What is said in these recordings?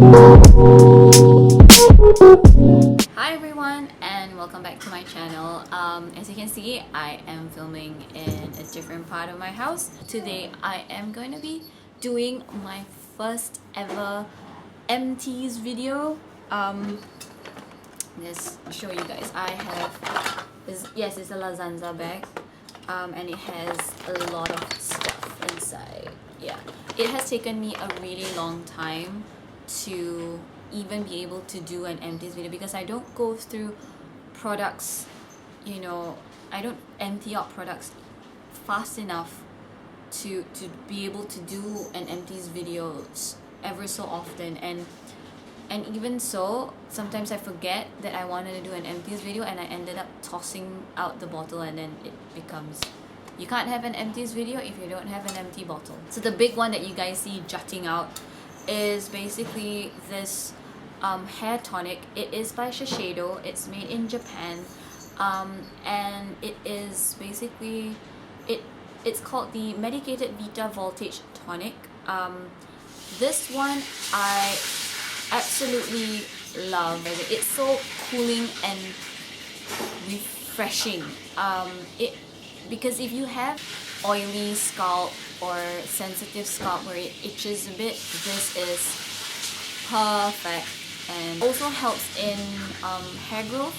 Hi everyone and welcome back to my channel. As you can see, I am filming in a different part of my house. Today I am going to be doing my first ever empties video. Let's show you guys. I have this, yes, it's a Lazanza bag, and it has a lot of stuff inside. Yeah, it has taken me a really long time to even be able to do an empties video because I don't go through products, you know, I don't empty out products fast enough to be able to do an empties video ever so often, and even so, sometimes I forget that I wanted to do an empties video and I ended up tossing out the bottle, and then it becomes, you can't have an empties video if you don't have an empty bottle. So the big one that you guys see jutting out is basically this hair tonic. It is by Shiseido. It's made in Japan, and it is basically, it's called the Medicated Vita Voltage Tonic. This one I absolutely love. It's so cooling and refreshing. Because if you have oily scalp or sensitive scalp where it itches a bit, this is perfect, and also helps in hair growth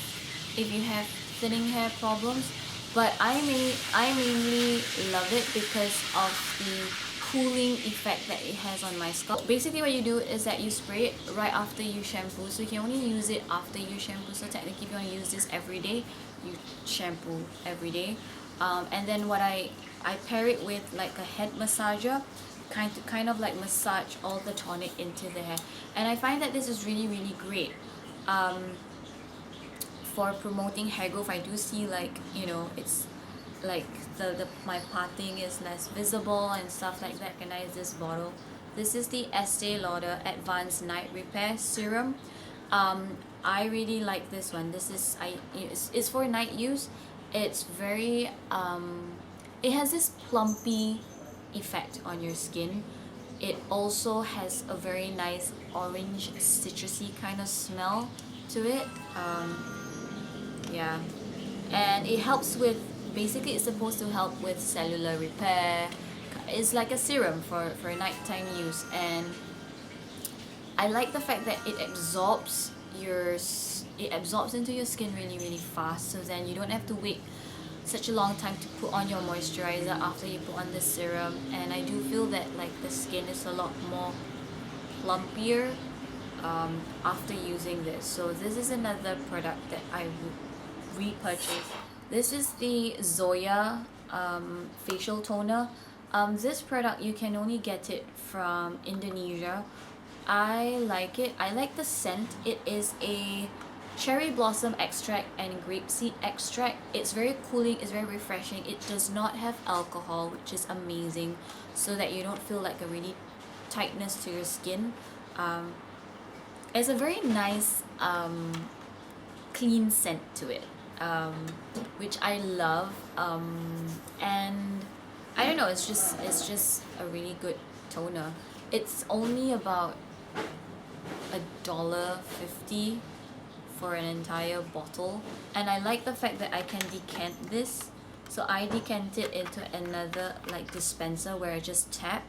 if you have thinning hair problems. But I mainly love it because of the cooling effect that it has on my scalp. Basically what you do is that you spray it right after you shampoo, so you can only use it after you shampoo. So technically if you want to use this every day, you shampoo every day. And then what I pair it with like a head massager, kind of like massage all the tonic into the hair, and I find that this is really great for promoting hair growth. I do see, like, you know, it's like my parting is less visible and stuff like that. Recognize this bottle. This is the Estee Lauder Advanced Night Repair Serum. I really like this one. This is it's for night use. It's very it has this plumpy effect on your skin. It also has a very nice orange citrusy kind of smell to it. Yeah, and it helps with, basically it's supposed to help with cellular repair. It's like a serum for nighttime use, and I like the fact that it absorbs into your skin really fast, so then you don't have to wait such a long time to put on your moisturizer after you put on the serum. And I do feel that like the skin is a lot more plumpier after using this. So this is another product that I would repurchase. This is the Zoya facial toner. This product, you can only get it from Indonesia. I like it. I like the scent. It is a cherry blossom extract and grapeseed extract. It's very cooling, it's very refreshing. It does not have alcohol, which is amazing, so that you don't feel like a really tightness to your skin. It's a very nice clean scent to it, which I love, and I don't know, it's just a really good toner. It's only about $1.50 for an entire bottle, and I like the fact that I can decant this. So I decant it into another like dispenser where I just tap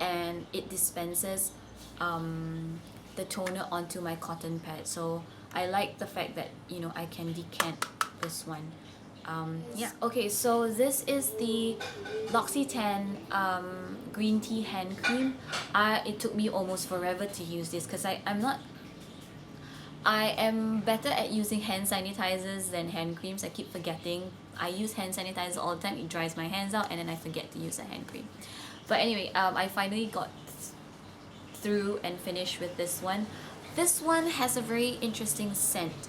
and it dispenses the toner onto my cotton pad. So I like the fact that, you know, I can decant this one. Yeah, okay, so this is the Loccitane green tea hand cream. It took me almost forever to use this because I am better at using hand sanitizers than hand creams. I keep forgetting. I use hand sanitizer all the time. It dries my hands out and then I forget to use a hand cream. But anyway, I finally got through and finished with this one. This one has a very interesting scent.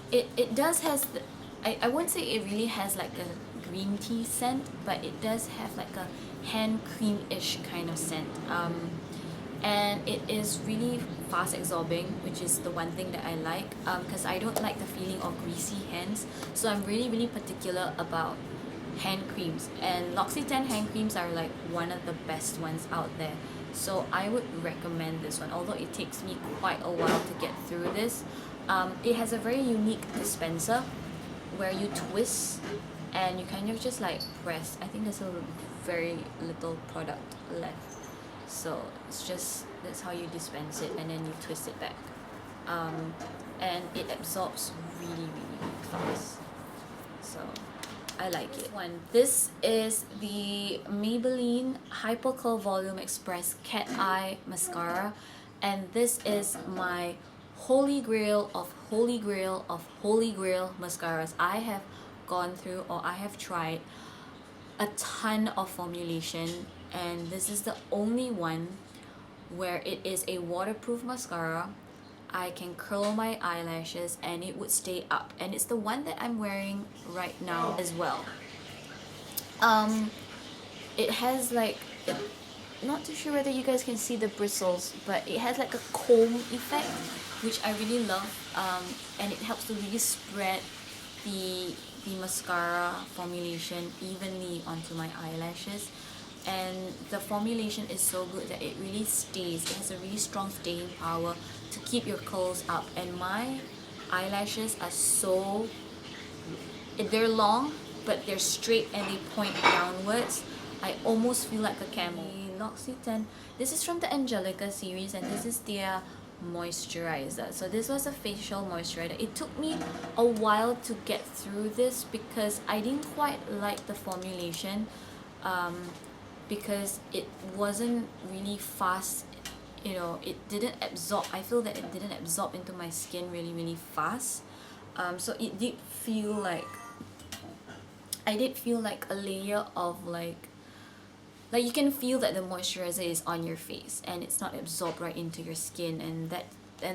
It does has the, I won't say it really has like a green tea scent, but it does have like a hand cream-ish kind of scent. And it is really fast absorbing, which is the one thing that I like, because I don't like the feeling of greasy hands. So I'm really particular about hand creams, and L'Occitane hand creams are like one of the best ones out there. So I would recommend this one, although it takes me quite a while to get through this. It has a very unique dispenser where you twist and you kind of just like press. I think there's a very little product left, so it's just, that's how you dispense it, and then you twist it back. And it absorbs really fast, so I like it. This is the Maybelline Hyper Curl Volume Express Cat Eye Mascara, and this is my holy grail of holy grail of holy grail mascaras. I have gone through, or I have tried a ton of formulation, and this is the only one where it is a waterproof mascara. I can curl my eyelashes and it would stay up, and it's the one that I'm wearing right now as well. It has like, not too sure whether you guys can see the bristles, but it has like a comb effect, which I really love, and it helps to really spread the mascara formulation evenly onto my eyelashes. And the formulation is so good that it really stays. It has a really strong staying power to keep your curls up. And my eyelashes are so, they're long, but they're straight and they point downwards. I almost feel like a camel. Loccitane, this is from the Angelica series, and this is their moisturizer. So this was a facial moisturizer. It took me a while to get through this because I didn't quite like the formulation, because it wasn't really fast. You know, it didn't absorb. I feel that it didn't absorb into my skin really fast. So it did feel like, I did feel like a layer of like you can feel that the moisturizer is on your face and it's not absorbed right into your skin, and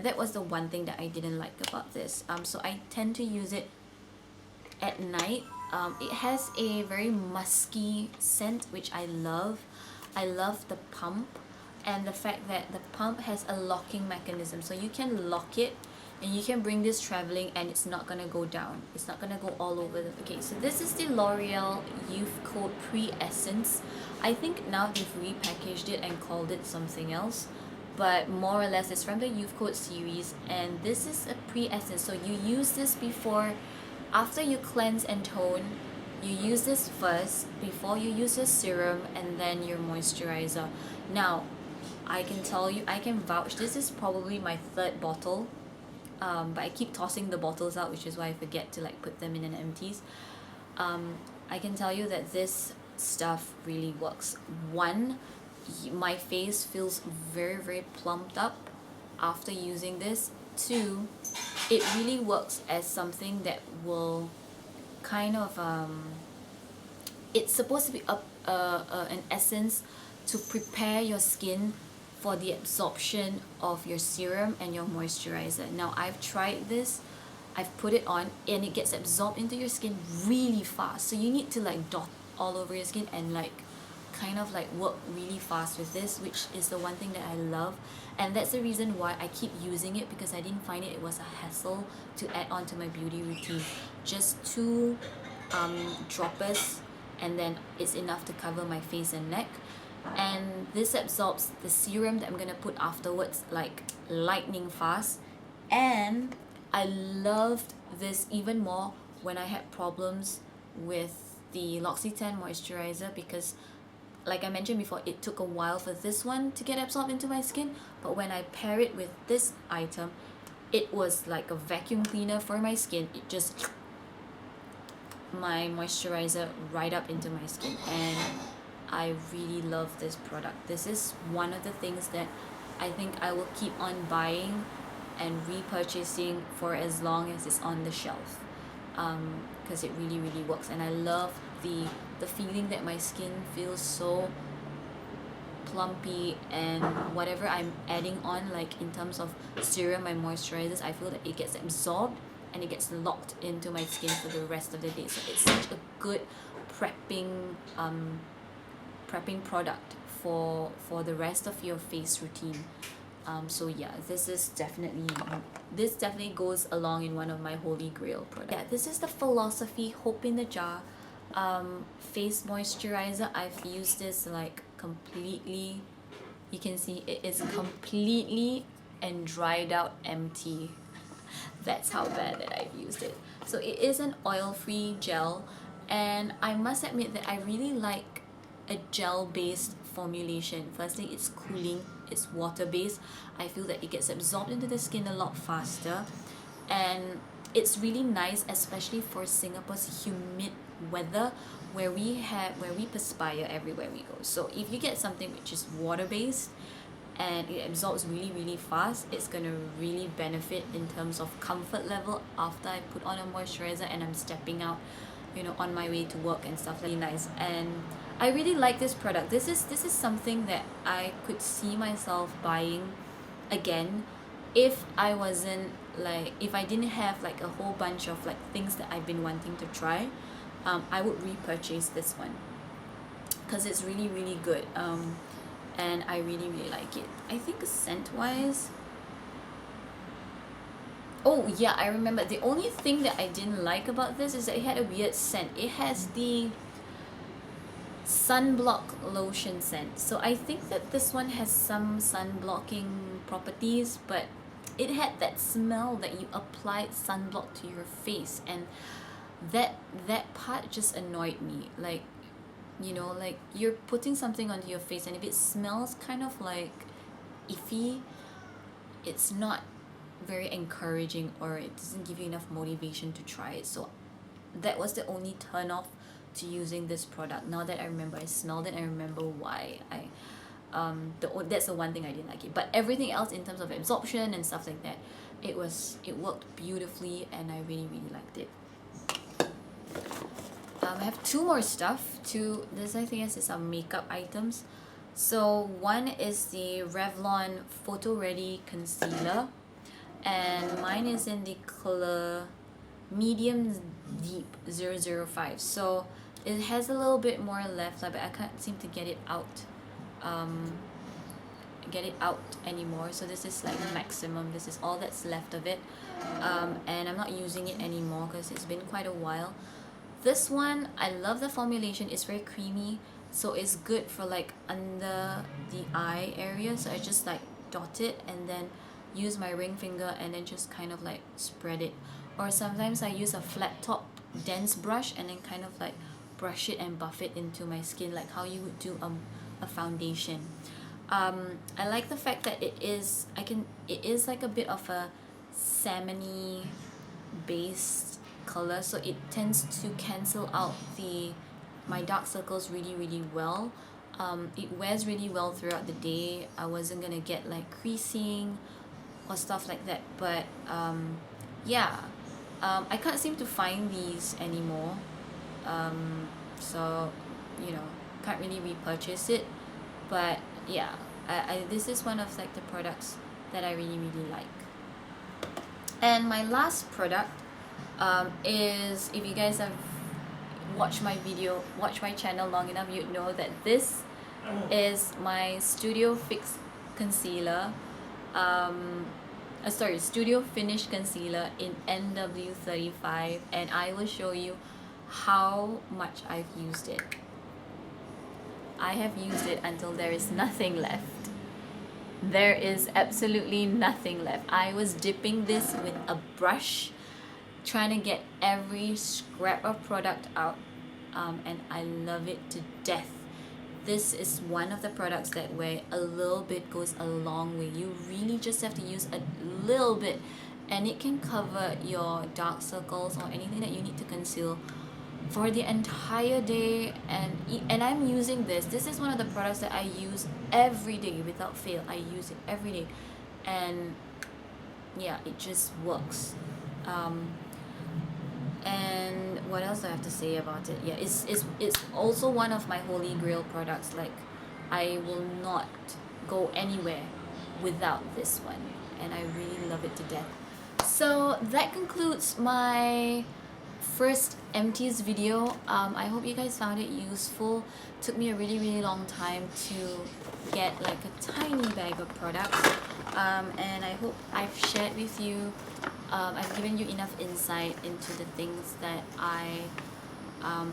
that was the one thing that I didn't like about this. So I tend to use it at night. It has a very musky scent, which I love. I love the pump, and the fact that the pump has a locking mechanism, so you can lock it and you can bring this traveling and it's not gonna go down. It's not gonna go all over the... Okay, so this is the L'Oreal Youth Code Pre-Essence. I think now they've repackaged it and called it something else, but more or less it's from the Youth Code series, and this is a pre-essence. So you use this before, after you cleanse and tone, you use this first before you use your serum and then your moisturizer. Now, I can tell you, I can vouch, this is probably my third bottle, but I keep tossing the bottles out, which is why I forget to like put them in an empties. I can tell you that this stuff really works. One, my face feels very plumped up after using this. Two, it really works as something that will kind of it's supposed to be an essence to prepare your skin for the absorption of your serum and your moisturizer. Now I've tried this, I've put it on, and it gets absorbed into your skin really fast, so you need to like dot all over your skin and like kind of like work really fast with this, which is the one thing that I love. And that's the reason why I keep using it, because I didn't find it was a hassle to add on to my beauty routine. Just 2 droppers, and then it's enough to cover my face and neck. And this absorbs the serum that I'm gonna put afterwards like lightning fast. And I loved this even more when I had problems with the Loccitane moisturizer, because like I mentioned before, it took a while for this one to get absorbed into my skin, but when I pair it with this item, it was like a vacuum cleaner for my skin. It just my moisturizer right up into my skin, and I really love this product. This is one of the things that I think I will keep on buying and repurchasing for as long as it's on the shelf, because it really works. And I love the feeling that my skin feels so plumpy, and whatever I'm adding on, like in terms of serum and moisturizers, I feel that it gets absorbed and it gets locked into my skin for the rest of the day. So it's such a good prepping product for the rest of your face routine. So yeah, this definitely goes along in one of my holy grail products. Yeah, this is the Philosophy Hope in the Jar face moisturizer. I've used this like completely, you can see it is completely and dried out empty. That's how bad that I've used it. So it is an oil-free gel, and I must admit that I really like a gel-based formulation. Firstly, it's cooling, it's water-based. I feel that it gets absorbed into the skin a lot faster, and it's really nice, especially for Singapore's humid weather, where we perspire everywhere we go. So if you get something which is water-based and it absorbs really fast, it's gonna really benefit in terms of comfort level after I put on a moisturizer and I'm stepping out, you know, on my way to work and stuff. Really nice, and I really like this product. This is something that I could see myself buying again if I wasn't like, if I didn't have like a whole bunch of like things that I've been wanting to try. I would repurchase this one because it's really good, and I really like it. I think scent wise, oh yeah, I remember the only thing that I didn't like about this is that it had a weird scent. It has the sunblock lotion scent, so I think that this one has some sunblocking properties, but it had that smell that you applied sunblock to your face, and that part just annoyed me. Like, you know, like you're putting something onto your face, and if it smells kind of like iffy, it's not very encouraging, or it doesn't give you enough motivation to try it. So that was the only turn off to using this product. Now that I remember, I smelled it and I remember why that's the one thing I didn't like it. But everything else in terms of absorption and stuff like that, it worked beautifully, and I really liked it. I have two more stuff. This I think is some makeup items. So one is the Revlon Photo Ready Concealer, and mine is in the color Medium Deep 005. So it has a little bit more left, but I can't seem to get it out anymore. So this is like maximum. This is all that's left of it, and I'm not using it anymore because it's been quite a while. This one, I love the formulation. It's very creamy, so it's good for like under the eye area. So I just like dot it and then use my ring finger and then just kind of like spread it. Or sometimes I use a flat top dense brush and then kind of like brush it and buff it into my skin, like how you would do a foundation. I like the fact that it is like a bit of a salmony based color, so it tends to cancel out my dark circles really well. It wears really well throughout the day. I wasn't gonna get like creasing or stuff like that, but yeah, I can't seem to find these anymore, so you know, can't really repurchase it. But yeah, this is one of like the products that I really like. And my last product is, if you guys have watched my channel long enough, you'd know that this is my Studio Fix Concealer, Studio Finish Concealer in NW35, and I will show you how much I've used it. I have used it until there is nothing left. There is absolutely nothing left. I was dipping this with a brush, trying to get every scrap of product out, and I love it to death. This is one of the products that where a little bit goes a long way. You really just have to use a little bit, and it can cover your dark circles or anything that you need to conceal for the entire day. And I'm using this. This is one of the products that I use every day without fail. I use it every day, and yeah, it just works. And what else do I have to say about it? Yeah, it's also one of my holy grail products. Like, I will not go anywhere without this one, and I really love it to death. So that concludes my first EMPTIES video. I hope you guys found it useful. Took me a really long time to get like a tiny bag of products, and I hope I've shared with you, I've given you enough insight into the things that I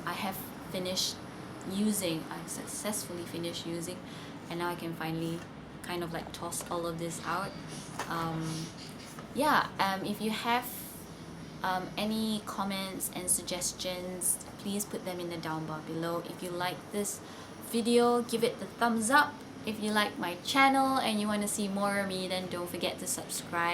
have finished using. I successfully finished using, and now I can finally kind of like toss all of this out. If you have any comments and suggestions, please put them in the down bar below. If you like this video, give it the thumbs up. If you like my channel and you want to see more of me, then don't forget to subscribe.